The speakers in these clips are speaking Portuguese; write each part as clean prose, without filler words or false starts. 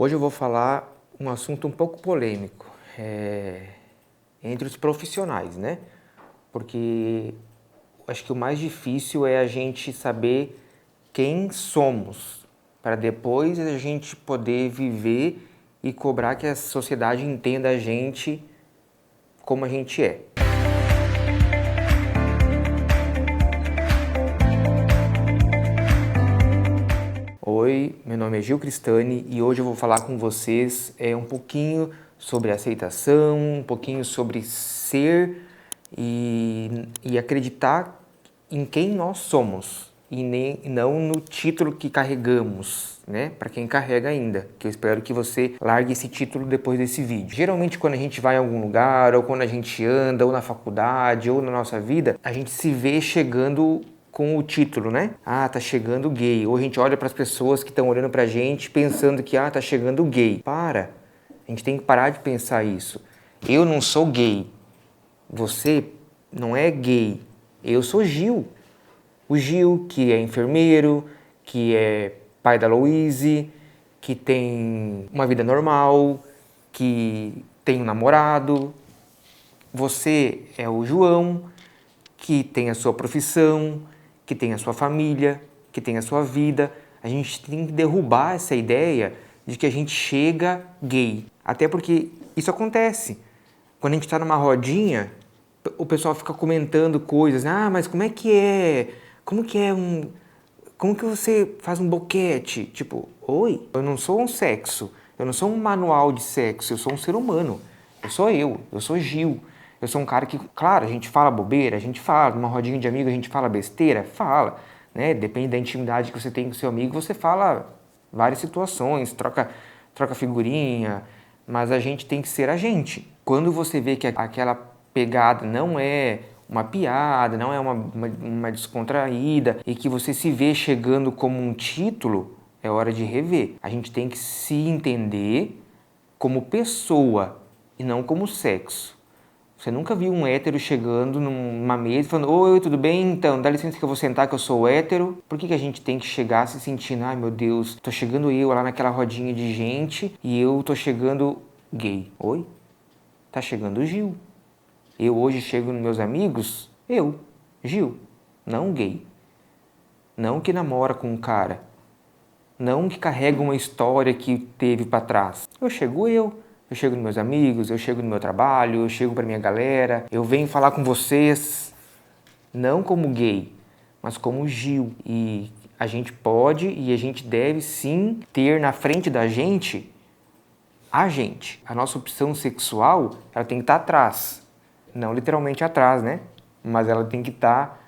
Hoje eu vou falar um assunto um pouco polêmico, entre os profissionais, né? Porque acho que o mais difícil é a gente saber quem somos, para depois a gente poder viver e cobrar que a sociedade entenda a gente como a gente é. Oi, meu nome é Gil Cristani e hoje eu vou falar com vocês um pouquinho sobre aceitação, um pouquinho sobre ser e acreditar em quem nós somos e não no título que carregamos, né? Para quem carrega ainda, que eu espero que você largue esse título depois desse vídeo. Geralmente quando a gente vai a algum lugar, ou quando a gente anda, ou na faculdade, ou na nossa vida, a gente se vê chegando com o título, né? Ah, tá chegando gay. Ou a gente olha para as pessoas que estão olhando pra gente pensando que, tá chegando gay. Para! A gente tem que parar de pensar isso. Eu não sou gay. Você não é gay. Eu sou Gil. O Gil, que é enfermeiro, que é pai da Louise, que tem uma vida normal, que tem um namorado. Você é o João, que tem a sua profissão, que tem a sua família, que tem a sua vida. A gente tem que derrubar essa ideia de que a gente chega gay. Até porque isso acontece. Quando a gente está numa rodinha, o pessoal fica comentando coisas. Ah, mas como é que é? Como que você faz um boquete? Tipo, oi, eu não sou um sexo. Eu não sou um manual de sexo. Eu sou um ser humano. Eu sou Gil. Eu sou um cara que, claro, a gente fala bobeira, a gente fala, numa rodinha de amigo a gente fala besteira, fala, né? Depende da intimidade que você tem com seu amigo, você fala várias situações, troca figurinha, mas a gente tem que ser a gente. Quando você vê que aquela pegada não é uma piada, não é uma descontraída e que você se vê chegando como um título, é hora de rever. A gente tem que se entender como pessoa e não como sexo. Você nunca viu um hétero chegando numa mesa e falando: oi, tudo bem? Então, dá licença que eu vou sentar que eu sou hétero. Por que a gente tem que chegar se sentindo: ai meu Deus, tô chegando eu lá naquela rodinha de gente e eu tô chegando gay? Oi? Tá chegando o Gil. Eu hoje chego nos meus amigos, Gil, não gay. Não que namora com um cara. Não que carrega uma história que teve pra trás. Eu chego nos meus amigos, eu chego no meu trabalho, eu chego pra minha galera, eu venho falar com vocês, não como gay, mas como Gil. E a gente pode e a gente deve sim ter na frente da gente a gente. A nossa opção sexual, ela tem que estar atrás. Não literalmente atrás, né? Mas ela tem que estar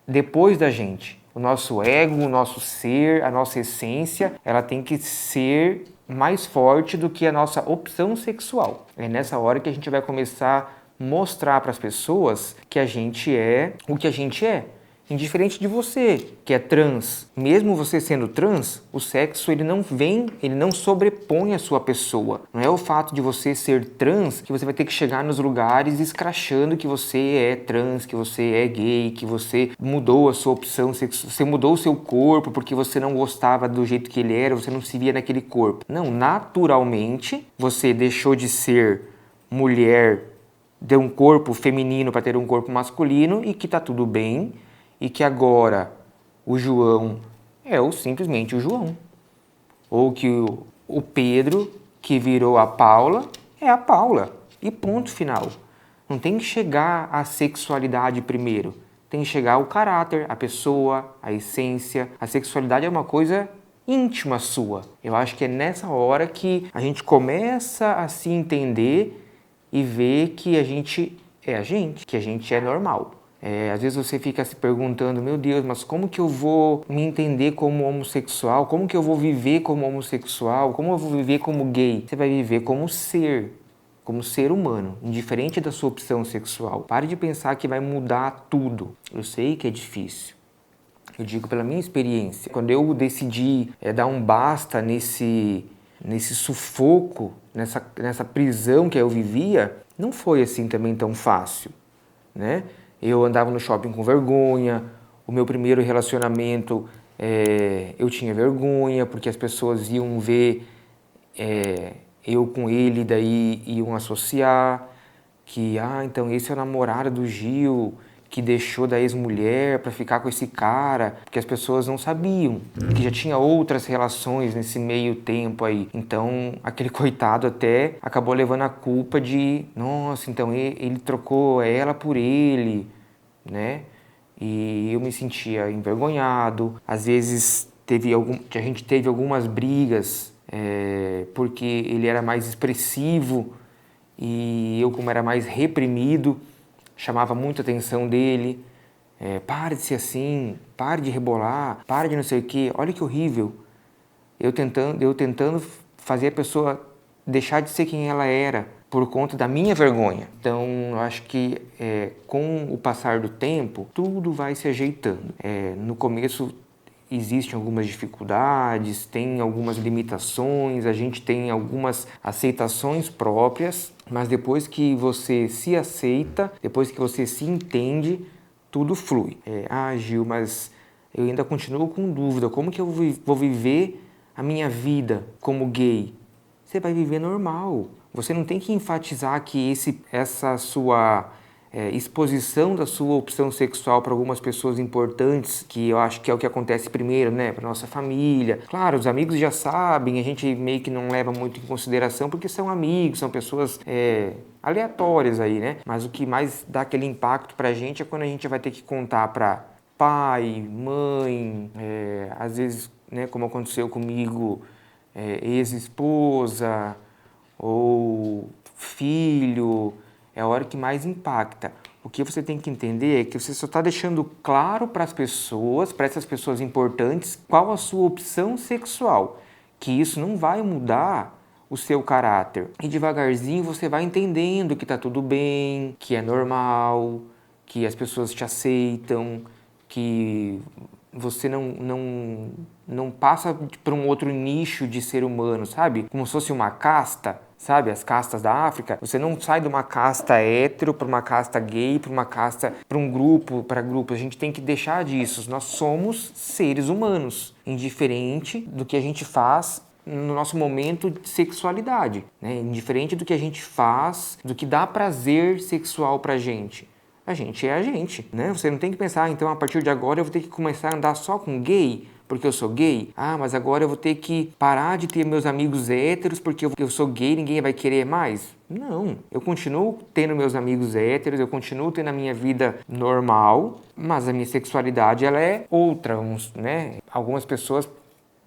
depois da gente. O nosso ego, o nosso ser, a nossa essência, ela tem que ser mais forte do que a nossa opção sexual. É nessa hora que a gente vai começar a mostrar para as pessoas que a gente é o que a gente é. Indiferente de você, que é trans. Mesmo você sendo trans, o sexo ele não sobrepõe a sua pessoa. Não é o fato de você ser trans que você vai ter que chegar nos lugares escrachando que você é trans, que você é gay, que você mudou a sua opção sexual, você mudou o seu corpo porque você não gostava do jeito que ele era, você não se via naquele corpo. Não, naturalmente você deixou de ser mulher, deu um corpo feminino para ter um corpo masculino e que tá tudo bem. E que agora o João simplesmente o João. Ou que o Pedro, que virou a Paula, é a Paula. E ponto final. Não tem que chegar à sexualidade primeiro. Tem que chegar ao caráter, a pessoa, a essência. A sexualidade é uma coisa íntima sua. Eu acho que é nessa hora que a gente começa a se entender e ver que a gente, que a gente é normal. Às vezes você fica se perguntando: meu Deus, mas como que eu vou me entender como homossexual? Como que eu vou viver como homossexual? Como eu vou viver como gay? Você vai viver como ser humano, indiferente da sua opção sexual. Pare de pensar que vai mudar tudo. Eu sei que é difícil. Eu digo pela minha experiência. Quando eu decidi dar um basta nesse sufoco, nessa prisão que eu vivia, não foi assim também tão fácil, né? Eu andava no shopping com vergonha, o meu primeiro relacionamento eu tinha vergonha porque as pessoas iam ver eu com ele daí iam associar que, então esse é o namorado do Gil, que deixou da ex-mulher para ficar com esse cara, porque as pessoas não sabiam, que já tinha outras relações nesse meio tempo aí. Então, aquele coitado até acabou levando a culpa de, nossa, então ele trocou ela por ele, né? E eu me sentia envergonhado. Às vezes a gente teve algumas brigas, porque ele era mais expressivo e eu, como era mais reprimido, chamava muito a atenção dele. Pare de ser assim, pare de rebolar, pare de não sei o quê. Olha que horrível. Eu tentando fazer a pessoa deixar de ser quem ela era por conta da minha vergonha. Então, eu acho que com o passar do tempo, tudo vai se ajeitando. No começo existem algumas dificuldades, tem algumas limitações, a gente tem algumas aceitações próprias, mas depois que você se aceita, depois que você se entende, tudo flui. Gil, mas eu ainda continuo com dúvida, como que eu vou viver a minha vida como gay? Você vai viver normal. Você não tem que enfatizar que essa sua exposição da sua opção sexual para algumas pessoas importantes, que eu acho que é o que acontece primeiro, né, para nossa família. Claro, os amigos já sabem, a gente meio que não leva muito em consideração porque são amigos, são pessoas aleatórias aí, né? Mas o que mais dá aquele impacto para a gente é quando a gente vai ter que contar para pai, mãe, às vezes, né, como aconteceu comigo, ex-esposa ou filho, é a hora que mais impacta. O que você tem que entender é que você só está deixando claro para as pessoas, para essas pessoas importantes, qual a sua opção sexual, que isso não vai mudar o seu caráter. E devagarzinho você vai entendendo que está tudo bem, que é normal, que as pessoas te aceitam, que você não passa por um outro nicho de ser humano, sabe? Como se fosse uma casta, sabe? As castas da África. Você não sai de uma casta hétero para uma casta gay, para um grupo, para grupos. A gente tem que deixar disso. Nós somos seres humanos, indiferente do que a gente faz no nosso momento de sexualidade, né? Indiferente do que a gente faz, do que dá prazer sexual pra gente. A gente é a gente, né? Você não tem que pensar, então a partir de agora eu vou ter que começar a andar só com gay, porque eu sou gay. Mas agora eu vou ter que parar de ter meus amigos héteros porque eu sou gay e ninguém vai querer mais. Não, eu continuo tendo meus amigos héteros, eu continuo tendo a minha vida normal, mas a minha sexualidade ela é outra, né? Algumas pessoas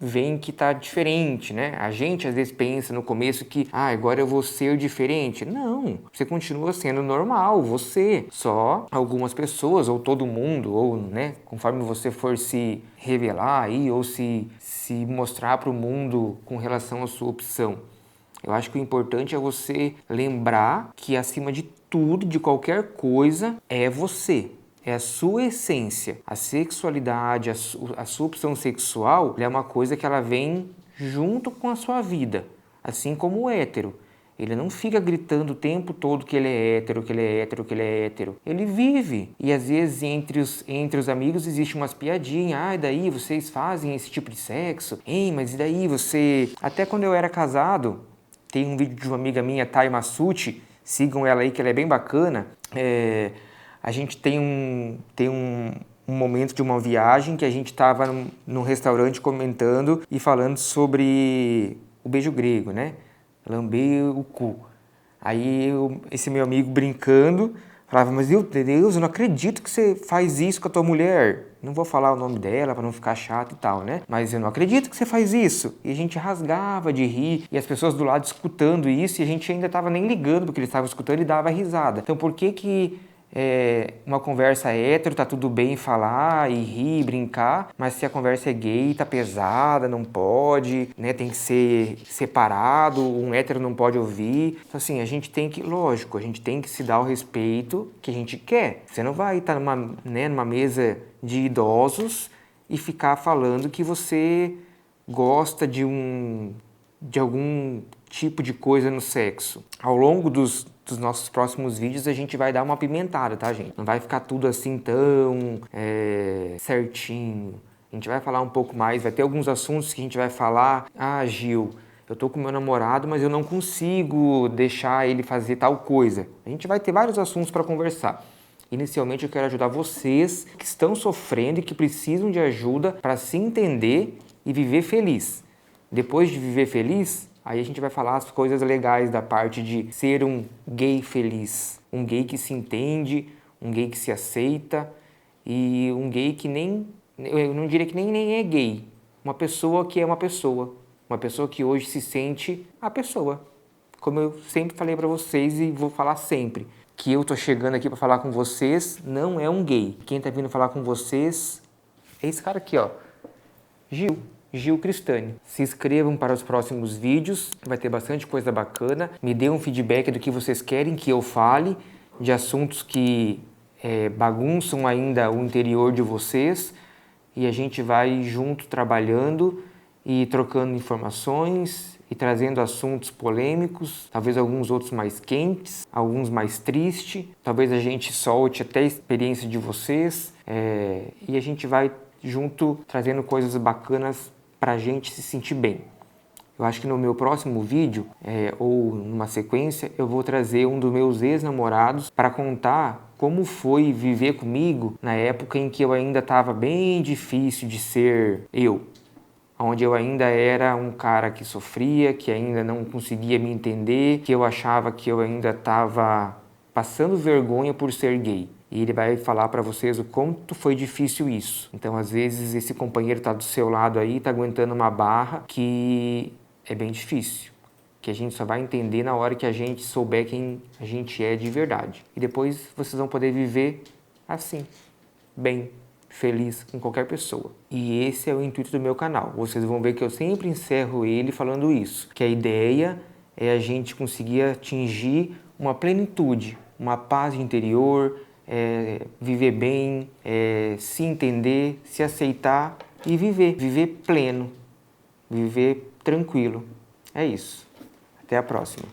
veem que tá diferente, né? A gente às vezes pensa no começo que, agora eu vou ser diferente. Não, você continua sendo normal, você. Só algumas pessoas, ou todo mundo, ou, né, conforme você for se revelar aí, ou se mostrar para o mundo com relação à sua opção. Eu acho que o importante é você lembrar que acima de tudo, de qualquer coisa, é você. É a sua essência. A sexualidade, a sua opção sexual é uma coisa que ela vem junto com a sua vida. Assim como o hétero. Ele não fica gritando o tempo todo que ele é hétero, que ele é hétero, que ele é hétero. Ele vive. E às vezes entre os amigos existe umas piadinhas. E daí vocês fazem esse tipo de sexo? Mas e daí você... Até quando eu era casado, tem um vídeo de uma amiga minha, Thay Massucci, sigam ela aí que ela é bem bacana. A gente tem um momento de uma viagem que a gente estava num restaurante comentando e falando sobre o beijo grego, né? Lamber o cu. Aí esse meu amigo brincando falava, mas meu Deus, eu não acredito que você faz isso com a tua mulher. Não vou falar o nome dela para não ficar chato e tal, né? Mas eu não acredito que você faz isso. E a gente rasgava de rir e as pessoas do lado escutando isso e a gente ainda estava nem ligando porque eles estavam escutando e dava risada. Então por que uma conversa hétero, tá tudo bem falar e rir, brincar, mas se a conversa é gay, tá pesada, não pode, né, tem que ser separado, um hétero não pode ouvir. Então assim, a gente tem que, lógico, a gente tem que se dar o respeito que a gente quer. Você não vai estar numa mesa de idosos e ficar falando que você gosta de algum tipo de coisa no sexo. Ao longo dos nossos próximos vídeos a gente vai dar uma apimentada, tá, gente? Não vai ficar tudo assim tão certinho. A gente vai falar um pouco mais, vai ter alguns assuntos que a gente vai falar. Gil, eu tô com meu namorado, mas eu não consigo deixar ele fazer tal coisa. A gente vai ter vários assuntos para conversar. Inicialmente eu quero ajudar vocês que estão sofrendo e que precisam de ajuda para se entender e viver feliz. Depois de viver feliz, aí a gente vai falar as coisas legais da parte de ser um gay feliz. Um gay que se entende, um gay que se aceita e um gay que nem, eu não diria que nem é gay. Uma pessoa que é uma pessoa que hoje se sente a pessoa. Como eu sempre falei para vocês e vou falar sempre, que eu tô chegando aqui para falar com vocês não é um gay. Quem tá vindo falar com vocês é esse cara aqui, ó, Gil Cristani. Se inscrevam para os próximos vídeos, vai ter bastante coisa bacana. Me dê um feedback do que vocês querem que eu fale, de assuntos que bagunçam ainda o interior de vocês, e a gente vai junto trabalhando e trocando informações e trazendo assuntos polêmicos, talvez alguns outros mais quentes, alguns mais tristes, talvez a gente solte até a experiência de vocês, e a gente vai junto trazendo coisas bacanas para a gente se sentir bem. Eu acho que no meu próximo vídeo, ou numa sequência, eu vou trazer um dos meus ex-namorados para contar como foi viver comigo na época em que eu ainda estava bem difícil de ser eu. Onde eu ainda era um cara que sofria, que ainda não conseguia me entender, que eu achava que eu ainda estava passando vergonha por ser gay. E ele vai falar para vocês o quanto foi difícil isso. Então, às vezes, esse companheiro está do seu lado aí, está aguentando uma barra que é bem difícil. Que a gente só vai entender na hora que a gente souber quem a gente é de verdade. E depois vocês vão poder viver assim, bem, feliz com qualquer pessoa. E esse é o intuito do meu canal. Vocês vão ver que eu sempre encerro ele falando isso, que a ideia é a gente conseguir atingir uma plenitude, uma paz interior, viver bem, se entender, se aceitar e viver pleno, viver tranquilo. É isso. Até a próxima.